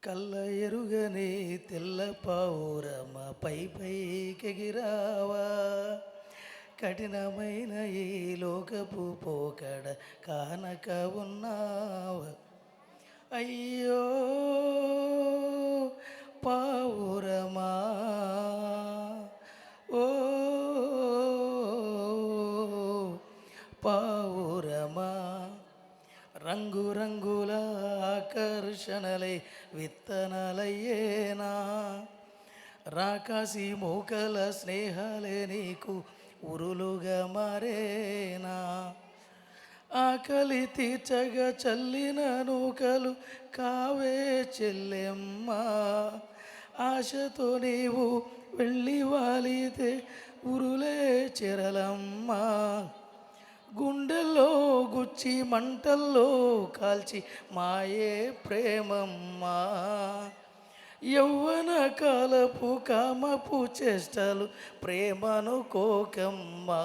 కళ్ళ ఎరుగని తెల్ల పావురమ పై పైకెగిరావా కఠినమైన ఈ లోకపు పోకడ కానక ఉన్నావా అయ్యో పావురమా ఓ పావురమా రంగురంగుల ఆకర్షణలే విత్తనాలయ్యేనా రాకాసి మూకల స్నేహాలే నీకు ఉరులుగా మారేనా ఆకలి తీర్చగా చల్లిన నూకలు కావే చెల్లెమ్మ ఆశతో నీవు వెళ్ళి వాలితే ఉరులే చెరలమ్మ గుండెల్లో గుచ్చి మంటల్లో కాల్చి మాయే ప్రేమమ్మా యౌవన కాలపు కామపు చేష్టలు ప్రేమను కోకమ్మా